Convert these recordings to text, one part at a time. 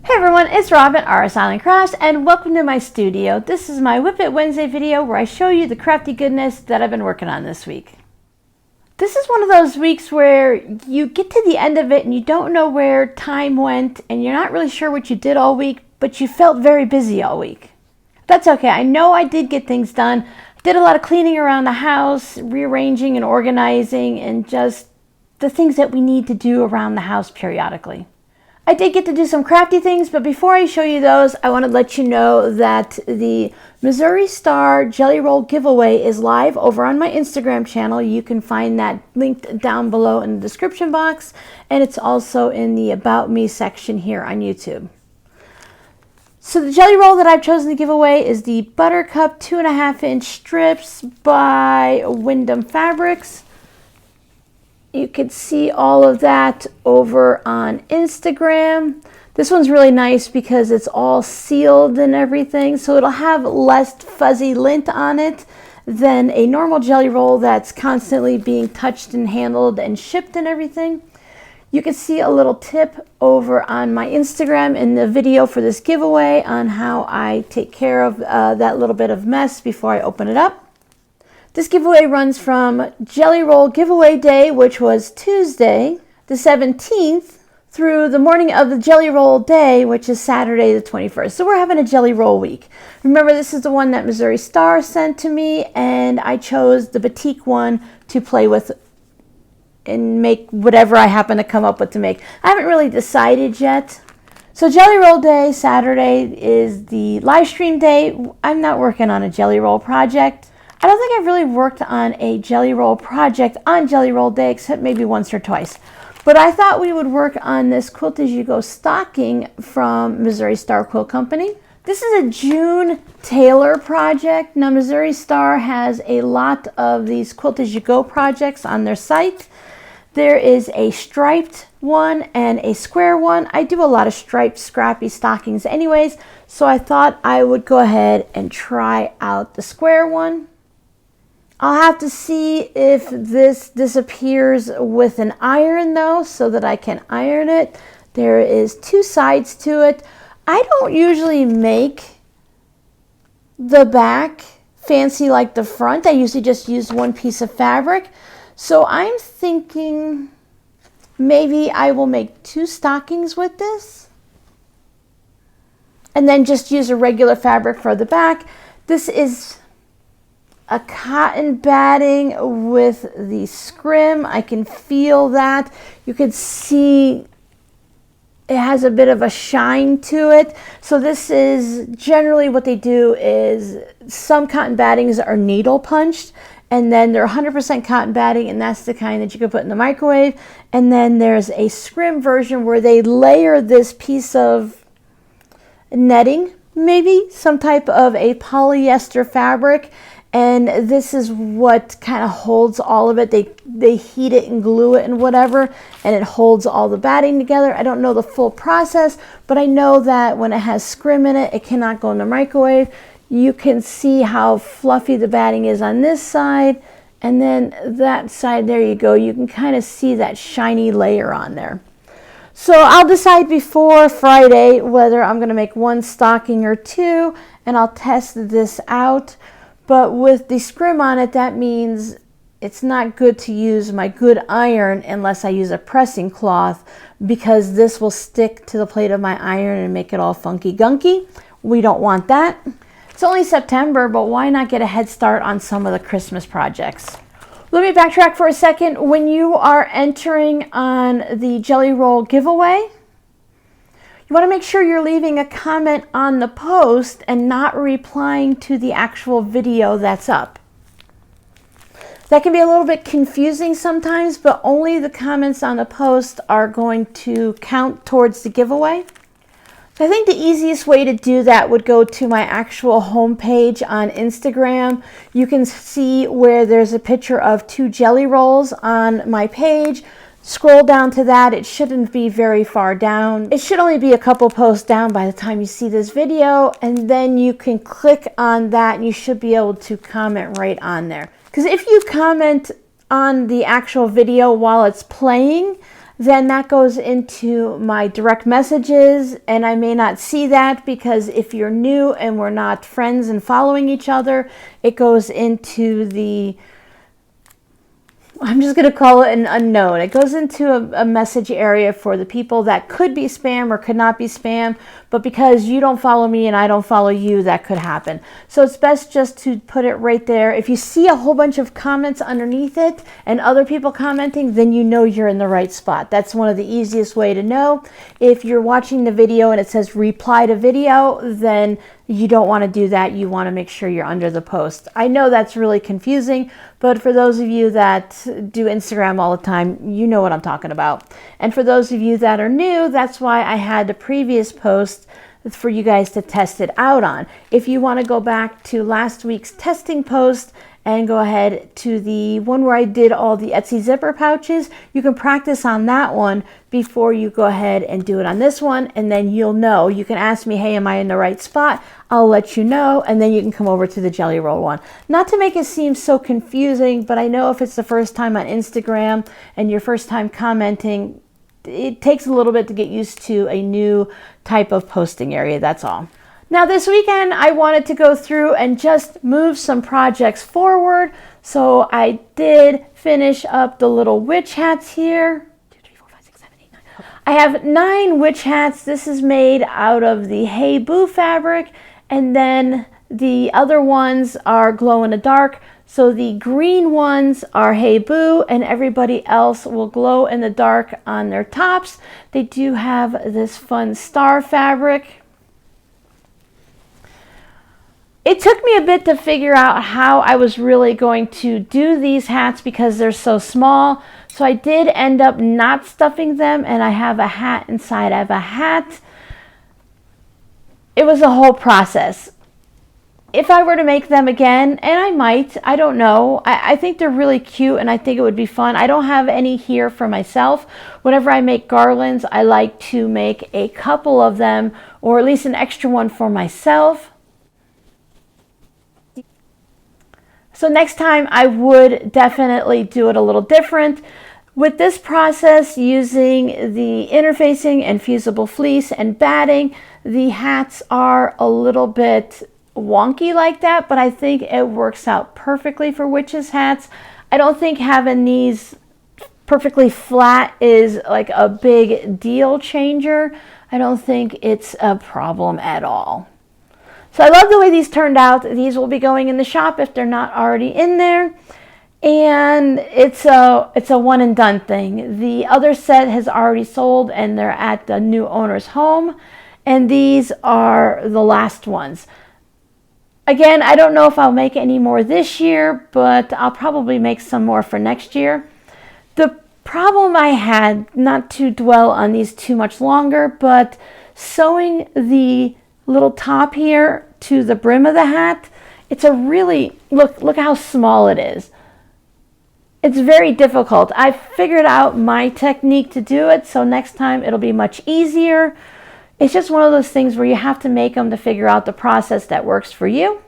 Hey everyone, it's Robin, RS Island Crafts, and welcome to my studio. This is my Whip It Wednesday video where I show you the crafty goodness that I've been working on this week. This is one of those weeks where you get to the end of it and you don't know where time went and you're not really sure what you did all week, but you felt very busy all week. That's okay. I know I did get things done. I did a lot of cleaning around the house, rearranging and organizing, and just the things that we need to do around the house periodically. I did get to do some crafty things, but before I show you those, I want to let you know that the Missouri Star Jelly Roll giveaway is live over on my Instagram channel. You can find that linked down below in the description box, and it's also in the About Me section here on YouTube. So the jelly roll that I've chosen to give away is the Buttercup 2.5-inch strips by Wyndham Fabrics. You can see all of that over on Instagram. This one's really nice because it's all sealed and everything, so it'll have less fuzzy lint on it than a normal jelly roll that's constantly being touched and handled and shipped and everything. You can see a little tip over on my Instagram in the video for this giveaway on how I take care of that little bit of mess before I open it up. This giveaway runs from Jelly Roll Giveaway Day, which was Tuesday the 17th, through the morning of the Jelly Roll Day, which is Saturday the 21st. So we're having a Jelly Roll week. Remember, this is the one that Missouri Star sent to me, and I chose the batik one to play with and make whatever I happen to come up with to make. I haven't really decided yet. So Jelly Roll Day, Saturday, is the live stream day. I'm not working on a Jelly Roll project. I don't think I've really worked on a Jelly Roll project on Jelly Roll Day, except maybe once or twice. But I thought we would work on this Quilt As You Go stocking from Missouri Star Quilt Company. This is a June Taylor project. Now, Missouri Star has a lot of these Quilt As You Go projects on their site. There is a striped one and a square one. I do a lot of striped scrappy stockings anyways, so I thought I would go ahead and try out the square one. I'll have to see if this disappears with an iron though, so that I can iron it. There is two sides to it. I don't usually make the back fancy like the front. I usually just use one piece of fabric. So I'm thinking maybe I will make two stockings with this and then just use a regular fabric for the back. This is a cotton batting with the scrim. I can feel that. You can see it has a bit of a shine to it. So this is generally what they do is some cotton battings are needle punched, and then they're 100% cotton batting, and that's the kind that you can put in the microwave. And then there's a scrim version where they layer this piece of netting, maybe some type of a polyester fabric, and this is what kind of holds all of it. They heat it and glue it and whatever, and it holds all the batting together. I don't know the full process, but I know that when it has scrim in it, it cannot go in the microwave. You can see how fluffy the batting is on this side, and then that side, there you go. You can kind of see that shiny layer on there. So I'll decide before Friday whether I'm going to make one stocking or two, and I'll test this out. But with the scrim on it, that means it's not good to use my good iron unless I use a pressing cloth, because this will stick to the plate of my iron and make it all funky gunky. We don't want that. It's only September, but why not get a head start on some of the Christmas projects? Let me backtrack for a second. When you are entering on the Jelly Roll giveaway, you want to make sure you're leaving a comment on the post and not replying to the actual video that's up. That can be a little bit confusing sometimes, but only the comments on the post are going to count towards the giveaway. I think the easiest way to do that would go to my actual homepage on Instagram. You can see where there's a picture of two jelly rolls on my page. Scroll down to that. It shouldn't be very far down. It should only be a couple posts down by the time you see this video, and then you can click on that and you should be able to comment right on there. Because if you comment on the actual video while it's playing, then that goes into my direct messages, and I may not see that because if you're new and we're not friends and following each other, it goes into the, I'm just going to call it an unknown. It goes into a message area for the people that could be spam or could not be spam, but because you don't follow me and I don't follow you, that could happen. So it's best just to put it right there. If you see a whole bunch of comments underneath it and other people commenting, then you know you're in the right spot. That's one of the easiest way to know. If you're watching the video and it says reply to video, then you don't want to do that. You want to make sure you're under the post. I know that's really confusing, but for those of you that do Instagram all the time, you know what I'm talking about. And for those of you that are new, that's why I had the previous post for you guys to test it out on. If you want to go back to last week's testing post and go ahead to the one where I did all the Etsy zipper pouches, you can practice on that one before you go ahead and do it on this one, and then you'll know. You can ask me, hey, am I in the right spot? I'll let you know, and then you can come over to the jelly roll one. Not to make it seem so confusing, but I know if it's the first time on Instagram and your first time commenting, it takes a little bit to get used to a new type of posting area, that's all. Now this weekend, I wanted to go through and just move some projects forward. So I did finish up the little witch hats here. 2, 3, 4, 5, 6, 7, 8, 9. I have 9 witch hats. This is made out of the Hey Boo fabric. And then the other ones are glow in the dark. So the green ones are Hey Boo, and everybody else will glow in the dark on their tops. They do have this fun star fabric. It took me a bit to figure out how I was really going to do these hats because they're so small. So I did end up not stuffing them, and I have a hat inside of a hat. It was a whole process. If I were to make them again, and I might, I don't know. I think they're really cute and I think it would be fun. I don't have any here for myself. Whenever I make garlands, I like to make a couple of them, or at least an extra one for myself. So next time I would definitely do it a little different. With this process, using the interfacing and fusible fleece and batting, the hats are a little bit wonky like that, but I think it works out perfectly for witches hats. I don't think having these perfectly flat is like a big deal changer. I don't think it's a problem at all. So I love the way these turned out. These will be going in the shop if they're not already in there. And it's a one and done thing. The other set has already sold and they're at the new owner's home. And these are the last ones. Again, I don't know if I'll make any more this year, but I'll probably make some more for next year. The problem I had, not to dwell on these too much longer, but sewing the little top here to the brim of the hat, it's a really, look how small it is. It's very difficult. I figured out my technique to do it, so next time it'll be much easier. It's just one of those things where you have to make them to figure out the process that works for you.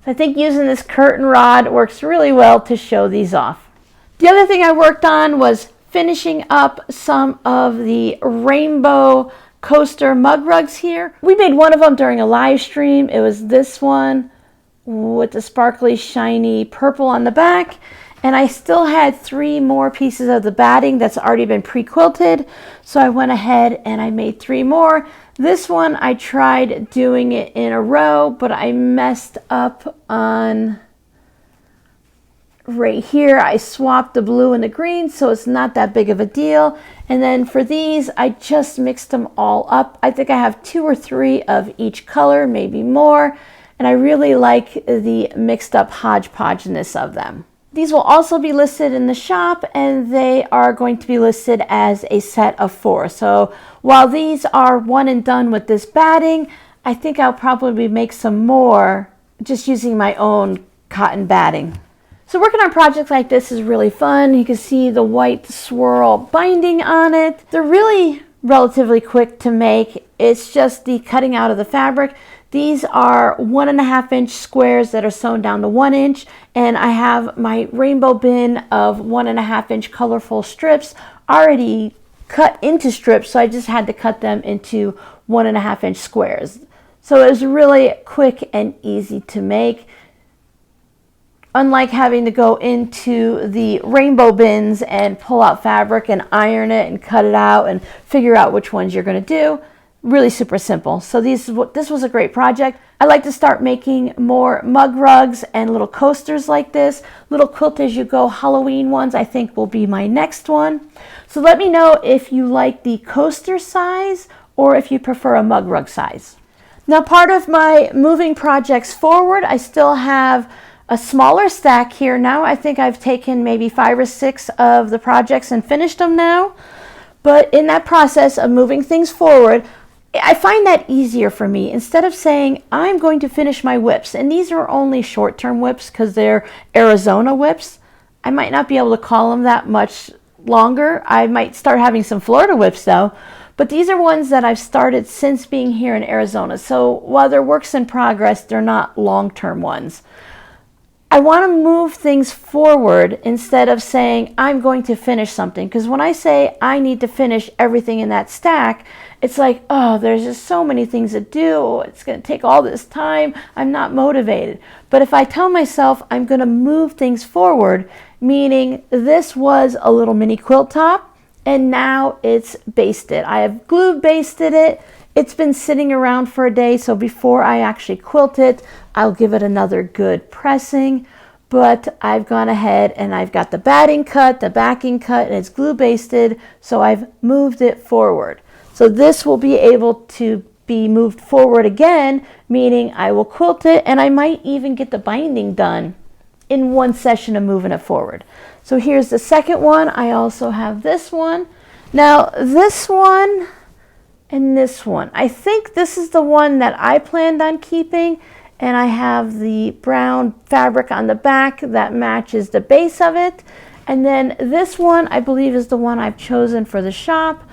So I think using this curtain rod works really well to show these off. The other thing I worked on was finishing up some of the rainbow coaster mug rugs here. We made one of them during a live stream. It was this one with the sparkly shiny purple on the back, and I still had 3 more pieces of the batting that's already been pre-quilted, so I went ahead and I made 3 more. This one I tried doing it in a row, but I messed up on right here. I swapped the blue and the green, so it's not that big of a deal. And then for these, I just mixed them all up. I think I have 2 or 3 of each color, maybe more. And I really like the mixed up hodgepodgeness of them. These will also be listed in the shop, and they are going to be listed as a set of 4. So while these are one and done with this batting, I think I'll probably make some more just using my own cotton batting. So working on projects like this is really fun. You can see the white swirl binding on it. They're really relatively quick to make. It's just the cutting out of the fabric. These are 1.5 inch squares that are sewn down to 1 inch, and I have my rainbow bin of 1.5 inch colorful strips already cut into strips, so I just had to cut them into 1.5 inch squares. So it was really quick and easy to make, unlike having to go into the rainbow bins and pull out fabric and iron it and cut it out and figure out which ones you're going to do. Really super simple. So this was a great project. I like to start making more mug rugs and little coasters like this. Little quilt as you go Halloween ones I think will be my next one. So let me know if you like the coaster size or if you prefer a mug rug size. Now, part of my moving projects forward, I still have a smaller stack here now. I think I've taken maybe 5 or 6 of the projects and finished them now. But in that process of moving things forward, I find that easier for me. Instead of saying, I'm going to finish my WiPs, and these are only short-term WiPs because they're Arizona WiPs. I might not be able to call them that much longer. I might start having some Florida WiPs though. But these are ones that I've started since being here in Arizona. So while they're works in progress, they're not long-term ones. I want to move things forward instead of saying I'm going to finish something. Because when I say I need to finish everything in that stack, it's like, oh, there's just so many things to do. It's going to take all this time. I'm not motivated. But if I tell myself I'm going to move things forward, meaning this was a little mini quilt top, and now it's basted. I have glue basted it. It's been sitting around for a day, so before I actually quilt it, I'll give it another good pressing. But I've gone ahead and I've got the batting cut, the backing cut, and it's glue basted, so I've moved it forward. So this will be able to be moved forward again, meaning I will quilt it, and I might even get the binding done in one session of moving it forward. So here's the second one. I also have this one. Now this one and this one, I think this is the one that I planned on keeping, and I have the brown fabric on the back that matches the base of it. And then this one I believe is the one I've chosen for the shop.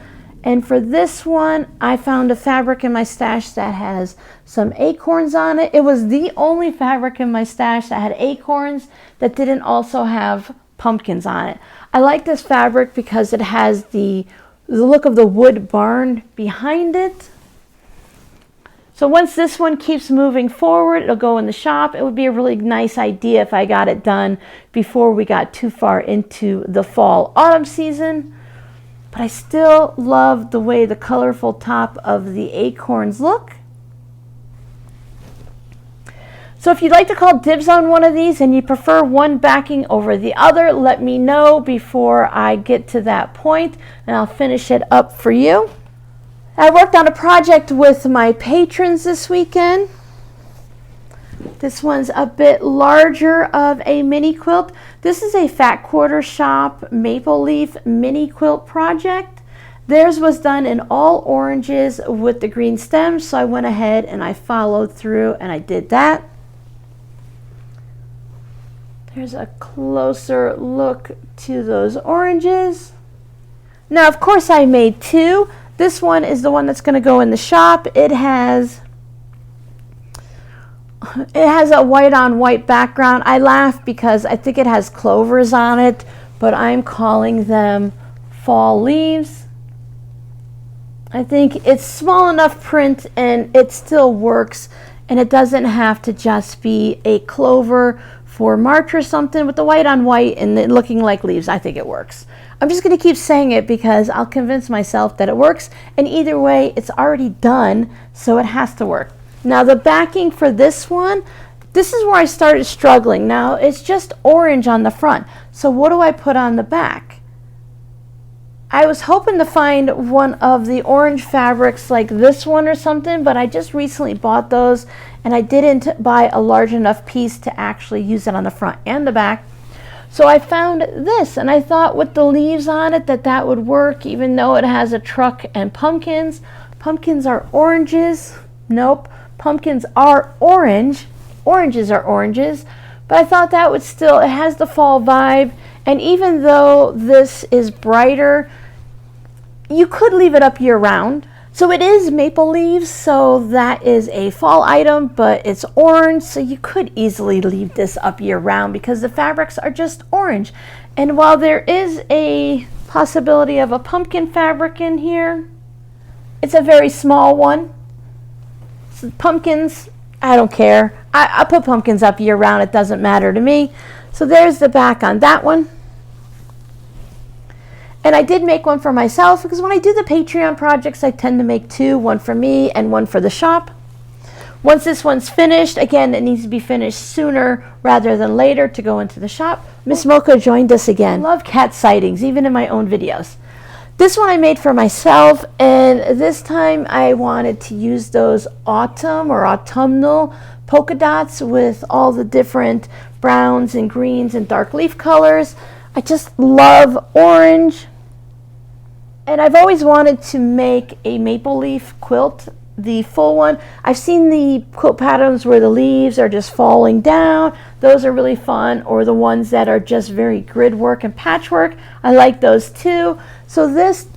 And for this one, I found a fabric in my stash that has some acorns on it. It was the only fabric in my stash that had acorns that didn't also have pumpkins on it. I like this fabric because it has the look of the wood barn behind it. So once this one keeps moving forward, it'll go in the shop. It would be a really nice idea if I got it done before we got too far into the fall-autumn season. But I still love the way the colorful top of the acorns look. So if you'd like to call dibs on one of these and you prefer one backing over the other, let me know before I get to that point and I'll finish it up for you. I worked on a project with my patrons this weekend. This one's a bit larger of a mini quilt. This is a Fat Quarter Shop maple leaf mini quilt project. Theirs was done in all oranges with the green stems, so I went ahead and I followed through and I did that. There's a closer look to those oranges. Now, of course, I made 2. This one is the one that's going to go in the shop. It has a white on white background. I laugh because I think it has clovers on it, but I'm calling them fall leaves. I think it's small enough print and it still works, and it doesn't have to just be a clover for March or something. With the white on white and it looking like leaves, I think it works. I'm just going to keep saying it because I'll convince myself that it works, and either way it's already done, so it has to work. Now the backing for this one, this is where I started struggling. Now it's just orange on the front, so what do I put on the back? I was hoping to find one of the orange fabrics like this one or something, but I just recently bought those and I didn't buy a large enough piece to actually use it on the front and the back. So I found this, and I thought with the leaves on it that would work, even though it has a truck and pumpkins. Pumpkins are oranges. Nope. Pumpkins are orange. Oranges are oranges. But I thought that would still, it has the fall vibe. And even though this is brighter, you could leave it up year round. So it is maple leaves, so that is a fall item, but it's orange, so you could easily leave this up year round because the fabrics are just orange. And while there is a possibility of a pumpkin fabric in here, it's a very small one. So pumpkins, I don't care. I put pumpkins up year round, it doesn't matter to me. So there's the back on that one. And I did make one for myself because when I do the Patreon projects, I tend to make two, one for me and one for the shop. Once this one's finished, again, it needs to be finished sooner rather than later to go into the shop. Miss Mocha joined us again. I love cat sightings, even in my own videos. This one I made for myself, and this time I wanted to use those autumn or autumnal polka dots with all the different browns and greens and dark leaf colors. I just love orange. And I've always wanted to make a maple leaf quilt, the full one. I've seen the quilt patterns where the leaves are just falling down. Those are really fun, or the ones that are just very grid work and patchwork. I like those too. So this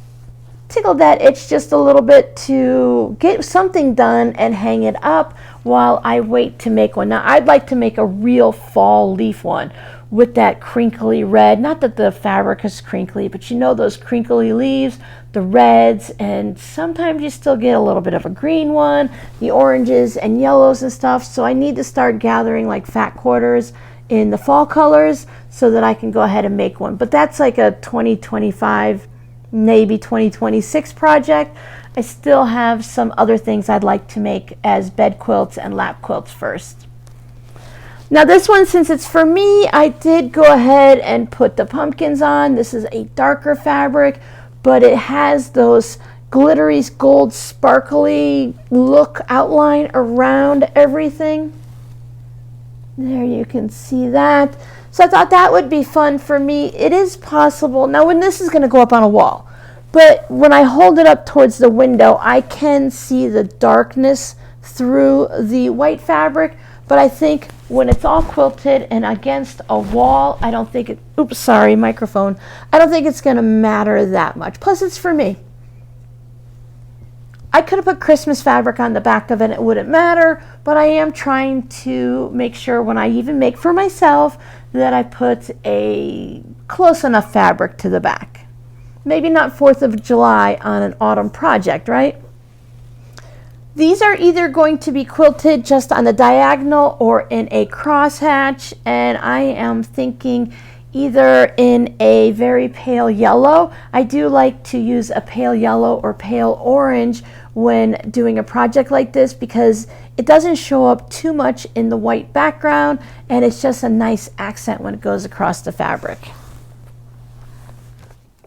tickled that itch just a little bit to get something done and hang it up while I wait to make one. Now I'd like to make a real fall leaf one with that crinkly red. Not that the fabric is crinkly, but you know those crinkly leaves, the reds, and sometimes you still get a little bit of a green one, the oranges and yellows and stuff. So I need to start gathering like fat quarters in the fall colors so that I can go ahead and make one. But that's like a 2025, maybe 2026 project. I still have some other things I'd like to make as bed quilts and lap quilts first. Now this one, since it's for me, I did go ahead and put the pumpkins on. This is a darker fabric, but it has those glittery, gold, sparkly look outline around everything. There you can see that. So I thought that would be fun for me. It is possible. Now when this is going to go up on a wall, but when I hold it up towards the window, I can see the darkness through the white fabric. But I think when it's all quilted and against a wall, I don't think it, oops, sorry, microphone. I don't think it's going to matter that much. Plus, it's for me. I could have put Christmas fabric on the back of it, it wouldn't matter, but I am trying to make sure when I even make for myself that I put a close enough fabric to the back. Maybe not 4th of July on an autumn project, right? These are either going to be quilted just on the diagonal or in a crosshatch, and I am thinking either in a very pale yellow. I do like to use a pale yellow or pale orange when doing a project like this because it doesn't show up too much in the white background, and it's just a nice accent when it goes across the fabric.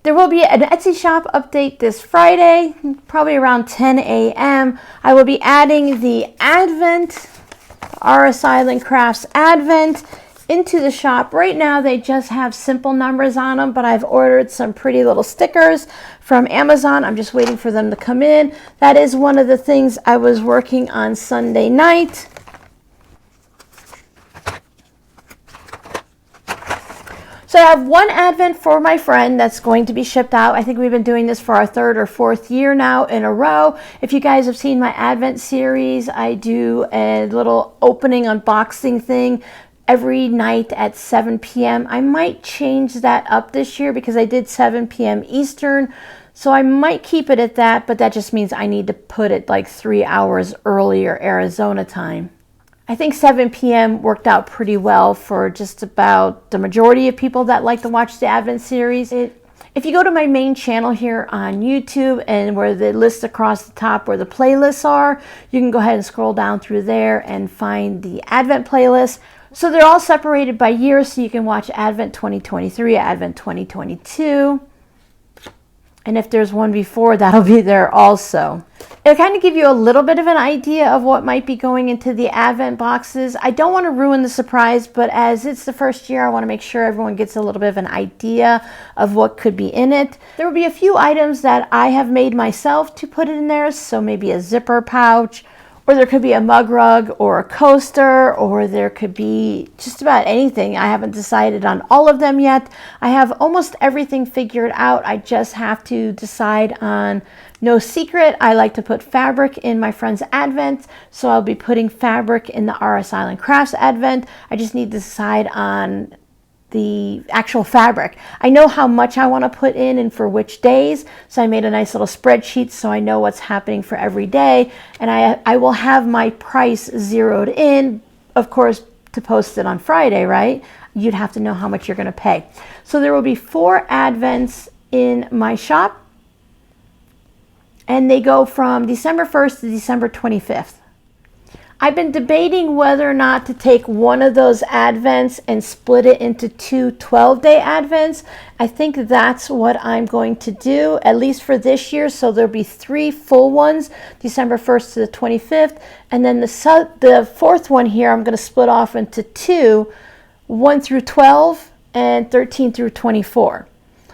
There will be an Etsy shop update this Friday, probably around 10 a.m. I will be adding the Advent, RS Island Crafts Advent, into the shop. Right now they just have simple numbers on them, but I've ordered some pretty little stickers from Amazon. I'm just waiting for them to come in. That is one of the things I was working on Sunday night. So I have one Advent for my friend that's going to be shipped out. I think we've been doing this for our 3rd or 4th year now in a row. If you guys have seen my Advent series, I do a little opening unboxing thing every night at 7 p.m. I might change that up this year because I did 7 p.m. Eastern. So I might keep it at that, but that just means I need to put it like 3 hours earlier Arizona time. I think 7 p.m. worked out pretty well for just about the majority of people that like to watch the Advent series. If you go to my main channel here on YouTube and where the list across the top where the playlists are, you can go ahead and scroll down through there and find the Advent playlist. So they're all separated by year, so you can watch Advent 2023, Advent 2022. And if there's one before, that'll be there also. It'll kind of give you a little bit of an idea of what might be going into the Advent boxes. I don't want to ruin the surprise, but as it's the first year, I want to make sure everyone gets a little bit of an idea of what could be in it. There will be a few items that I have made myself to put in there, so maybe a zipper pouch Or there could be a mug rug or a coaster, or there could be just about anything. I haven't decided on all of them yet. I have almost everything figured out. I just have to decide on no secret. I like to put fabric in my friend's advent, so I'll be putting fabric in the RS Island Crafts advent. I just need to decide on the actual fabric. I know how much I want to put in and for which days, so I made a nice little spreadsheet so I know what's happening for every day, and I will have my price zeroed in, of course, to post it on Friday, right? You'd have to know how much you're going to pay. So there will be 4 advents in my shop, and they go from December 1st to December 25th. I've been debating whether or not to take one of those advents and split it into 2 12-day advents. I think that's what I'm going to do, at least for this year. So there'll be 3 full ones, December 1st to the 25th. And then the 4th one here, I'm going to split off into 2, 1 through 12 and 13 through 24.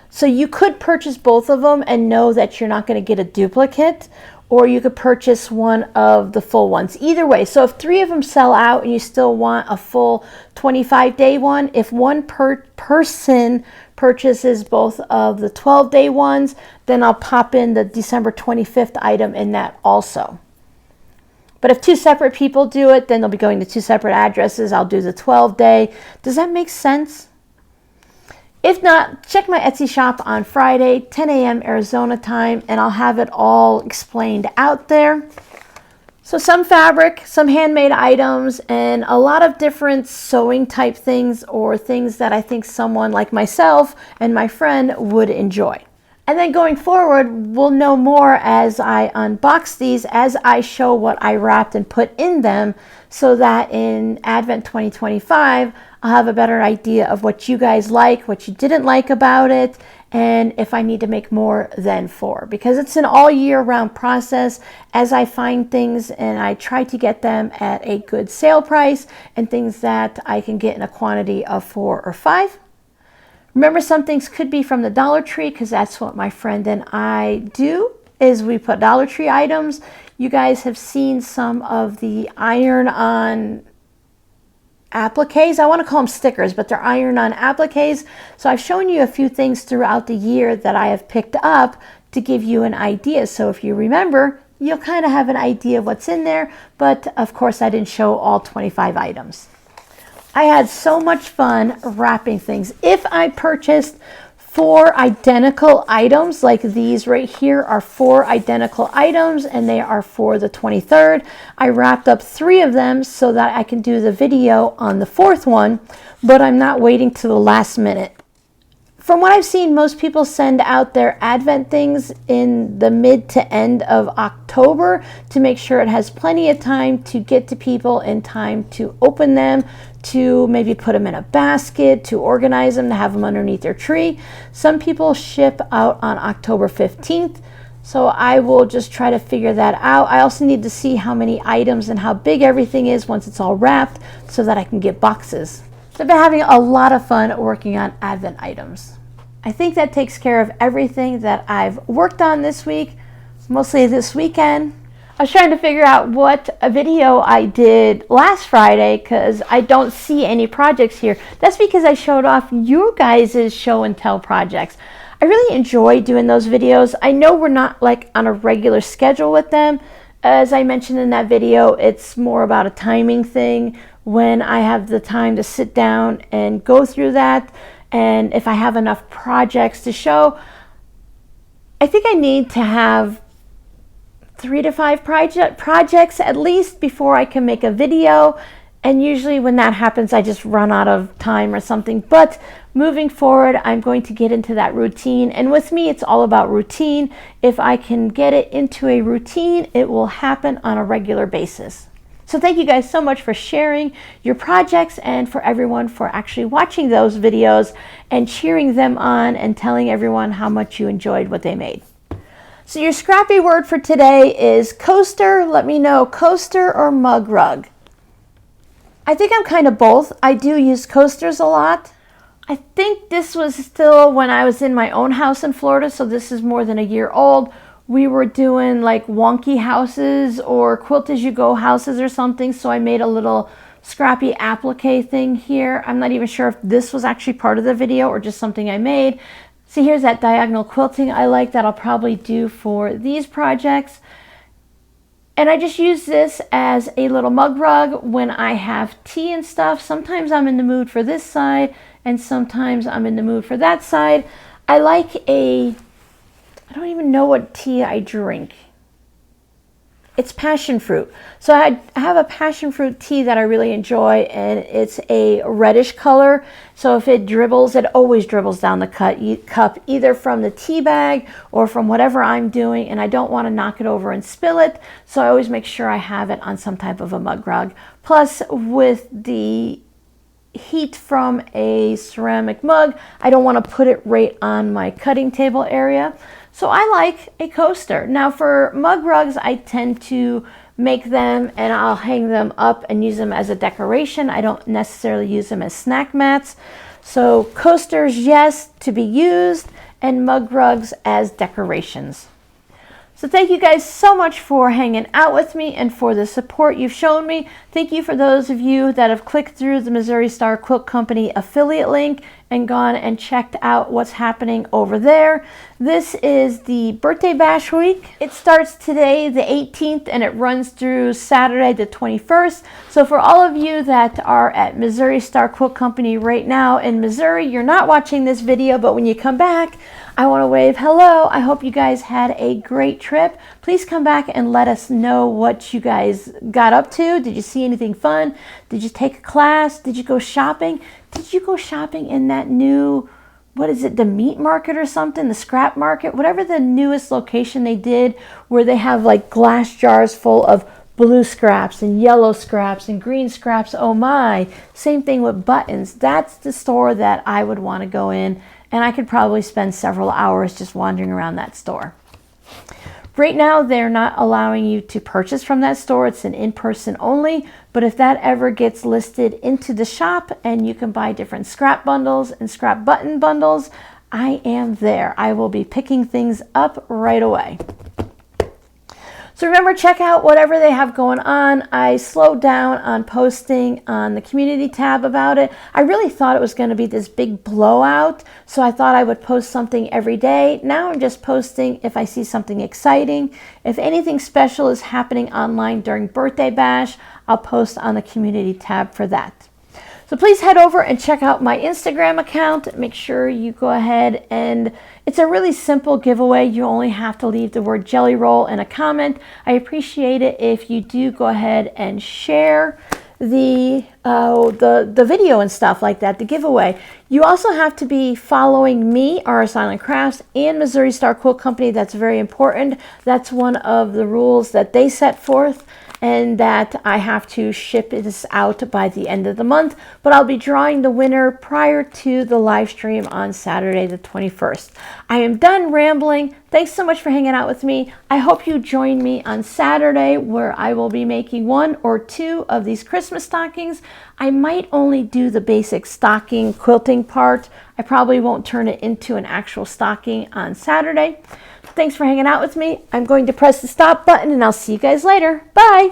So you could purchase both of them and know that you're not going to get a duplicate, or you could purchase one of the full ones. Either way, so if 3 of them sell out and you still want a full 25-day one, if one person purchases both of the 12-day ones, then I'll pop in the December 25th item in that also. But if 2 separate people do it, then they'll be going to 2 separate addresses. I'll do the 12-day. Does that make sense? If not, check my Etsy shop on Friday, 10 a.m. Arizona time, and I'll have it all explained out there. So some fabric, some handmade items, and a lot of different sewing type things, or things that I think someone like myself and my friend would enjoy. And then going forward, we'll know more as I unbox these, as I show what I wrapped and put in them, so that in Advent 2025, I'll have a better idea of what you guys like, what you didn't like about it, and if I need to make more than 4. Because it's an all year round process as I find things and I try to get them at a good sale price and things that I can get in a quantity of 4 or 5. Remember, some things could be from the Dollar Tree, because that's what my friend and I do, is we put Dollar Tree items. You guys have seen some of the iron-on appliques. I want to call them stickers, but they're iron-on appliques. So I've shown you a few things throughout the year that I have picked up to give you an idea. So if you remember, you'll kind of have an idea of what's in there. But of course, I didn't show all 25 items. I had so much fun wrapping things. If I purchased 4 identical items, like these right here are 4 identical items, and they are for the 23rd. I wrapped up 3 of them so that I can do the video on the 4th one, but I'm not waiting to the last minute. From what I've seen, most people send out their Advent things in the mid to end of October to make sure it has plenty of time to get to people in time to open them, to maybe put them in a basket, to organize them, to have them underneath their tree. Some people ship out on October 15th, so I will just try to figure that out. I also need to see how many items and how big everything is once it's all wrapped so that I can get boxes. So I've been having a lot of fun working on Advent items. I think that takes care of everything that I've worked on this week, mostly this weekend. I was trying to figure out what a video I did last Friday because I don't see any projects here. That's because I showed off you guys' show and tell projects. I really enjoy doing those videos. I know we're not like on a regular schedule with them. As I mentioned in that video, it's more about a timing thing when I have the time to sit down and go through that. And if I have enough projects to show, I think I need to have 3 to 5 projects at least before I can make a video. And usually when that happens, I just run out of time or something. But moving forward, I'm going to get into that routine. And with me, it's all about routine. If I can get it into a routine, it will happen on a regular basis. So thank you guys so much for sharing your projects, and for everyone for actually watching those videos and cheering them on and telling everyone how much you enjoyed what they made. So your scrappy word for today is coaster. Let me know, coaster or mug rug. I think I'm kind of both. I do use coasters a lot. I think this was still when I was in my own house in Florida, so this is more than a year old, we were doing like wonky houses or quilt as you go houses or something. So I made a little scrappy applique thing here. I'm not even sure if this was actually part of the video or just something I made. See, here's that diagonal quilting I like that I'll probably do for these projects. And I just use this as a little mug rug when I have tea and stuff. Sometimes I'm in the mood for this side and sometimes I'm in the mood for that side. I like I don't even know what tea I drink. It's passion fruit. So I have a passion fruit tea that I really enjoy, and it's a reddish color. So if it dribbles, it always dribbles down the cup, either from the tea bag or from whatever I'm doing, and I don't want to knock it over and spill it. So I always make sure I have it on some type of a mug rug. Plus, with the heat from a ceramic mug, I don't want to put it right on my cutting table area. So I like a coaster. Now for mug rugs, I tend to make them and I'll hang them up and use them as a decoration. I don't necessarily use them as snack mats. So coasters, yes, to be used, and mug rugs as decorations. So thank you guys so much for hanging out with me and for the support you've shown me. Thank you for those of you that have clicked through the Missouri Star Quilt Company affiliate link and gone and checked out what's happening over there. This is the birthday bash week. It starts today, the 18th, and it runs through Saturday, the 21st. So for all of you that are at Missouri Star Quilt Company right now in Missouri, you're not watching this video, but when you come back, I want to wave hello. I hope you guys had a great trip. Please come back and let us know what you guys got up to. Did you see anything fun? Did you take a class? Did you go shopping? Did you go shopping in that new, what is it, the meat market or something, the scrap market, whatever the newest location they did, where they have like glass jars full of blue scraps and yellow scraps and green scraps? Oh my. Same thing with buttons. That's the store that I would want to go in, and I could probably spend several hours just wandering around that store. Right now, they're not allowing you to purchase from that store. It's an in-person only. But if that ever gets listed into the shop and you can buy different scrap bundles and scrap button bundles, I am there. I will be picking things up right away. So remember, check out whatever they have going on. I slowed down on posting on the community tab about it. I really thought it was going to be this big blowout, so I thought I would post something every day. Now I'm just posting if I see something exciting. If anything special is happening online during Birthday Bash, I'll post on the community tab for that. So please head over and check out my Instagram account. Make sure you go ahead, and it's a really simple giveaway. You only have to leave the word jelly roll in a comment. I appreciate it if you do go ahead and share the video and stuff like that, the giveaway. You also have to be following me, RS Island Crafts, and Missouri Star Quilt Company. That's very important. That's one of the rules that they set forth, and that I have to ship this out by the end of the month. But I'll be drawing the winner prior to the live stream on Saturday the 21st. I am done rambling. Thanks so much for hanging out with me. I hope you join me on Saturday, where I will be making 1 or 2 of these Christmas stockings. I might only do the basic stocking quilting part. I probably won't turn it into an actual stocking on Saturday. Thanks for hanging out with me. I'm going to press the stop button, and I'll see you guys later. Bye.